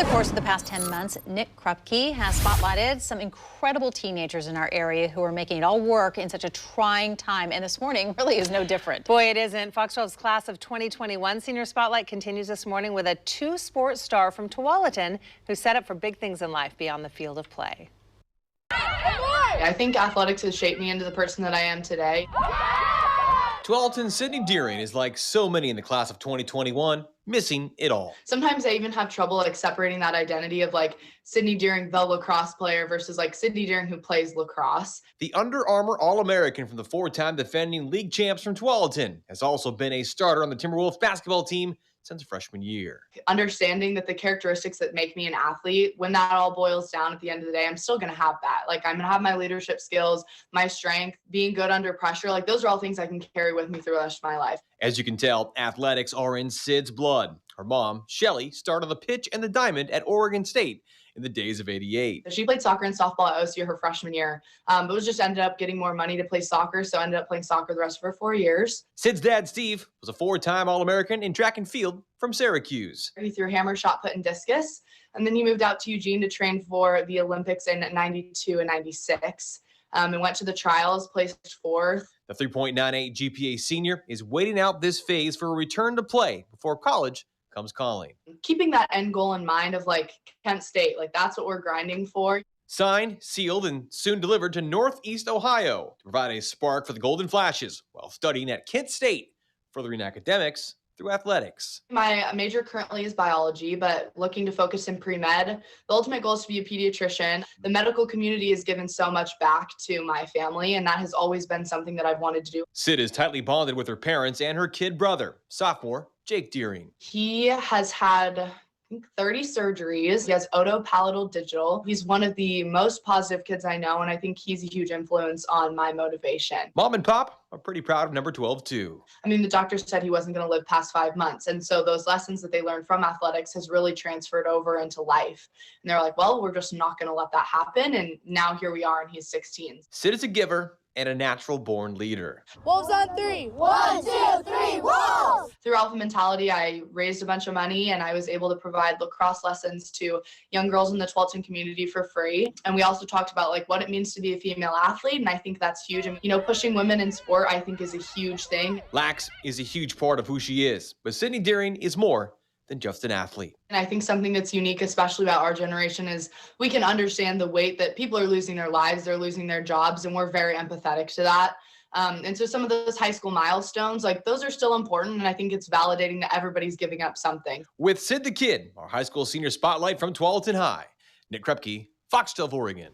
The course of the past 10 months, Nick Krupke has spotlighted some incredible teenagers in our area who are making it all work in such a trying time, and this morning really is no different. Boy, it isn't. Fox 12's class of 2021 senior spotlight continues this morning with a two-sport star from Tualatin who's set up for big things in life beyond the field of play. I think athletics has shaped me into the person that I am today. Tualatin's Sydney Deering is like so many in the class of 2021, missing it all. Sometimes I even have trouble like separating that identity of like Sydney Deering, the lacrosse player, versus like Sydney Deering who plays lacrosse. The Under Armour All-American from the four-time defending league champs from Tualatin has also been a starter on the Timberwolves basketball team since freshman year. Understanding that the characteristics that make me an athlete, when that all boils down at the end of the day, I'm still going to have that. Like I'm going to have my leadership skills, my strength, being good under pressure. Like those are all things I can carry with me through the rest of my life. As you can tell, athletics are in Sid's blood. Her mom, Shelly, started the pitch and the diamond at Oregon State in the days of '88. She played soccer and softball at OSU her freshman year, but was just ended up getting more money to play soccer, so ended up playing soccer the rest of her 4 years. Sid's dad, Steve, was a four-time All-American in track and field from Syracuse. He threw hammer, shot put, and discus, and then he moved out to Eugene to train for the Olympics in '92 and '96, and went to the trials, placed fourth. The 3.98 GPA senior is waiting out this phase for a return to play before college comes calling. Keeping that end goal in mind of like Kent State, like that's what we're grinding for. Signed, sealed, and soon delivered to Northeast Ohio to provide a spark for the Golden Flashes while studying at Kent State, furthering academics through athletics. My major currently is biology, but looking to focus in pre-med. The ultimate goal is to be a pediatrician. The medical community has given so much back to my family, and that has always been something that I've wanted to do. Sid is tightly bonded with her parents and her kid brother, sophomore Jake Deering. He has had, I think, 30 surgeries. He has otopalatal digital. He's one of the most positive kids I know, and I think he's a huge influence on my motivation. Mom and Pop are pretty proud of number 12 too. I mean, the doctor said he wasn't going to live past 5 months, and so those lessons that they learned from athletics has really transferred over into life. And they're like, well, we're just not going to let that happen, and now here we are, and he's 16. Sid is a giver and a natural-born leader. Wolves on three. 1, 2, 3, Wolves! Through Alpha Mentality, I raised a bunch of money and I was able to provide lacrosse lessons to young girls in the Tualatin community for free. And we also talked about like what it means to be a female athlete, and I think that's huge. And pushing women in sport I think is a huge thing. Lax is a huge part of who she is, but Sydney Deering is more than just an athlete. And I think something that's unique, especially about our generation, is we can understand the weight that people are losing their lives, they're losing their jobs, and we're very empathetic to that. And so some of those high school milestones, like those are still important, and I think it's validating that everybody's giving up something. With Sid the Kid, our high school senior spotlight from Tualatin High, Nick Krupke, Fox 12 Oregon.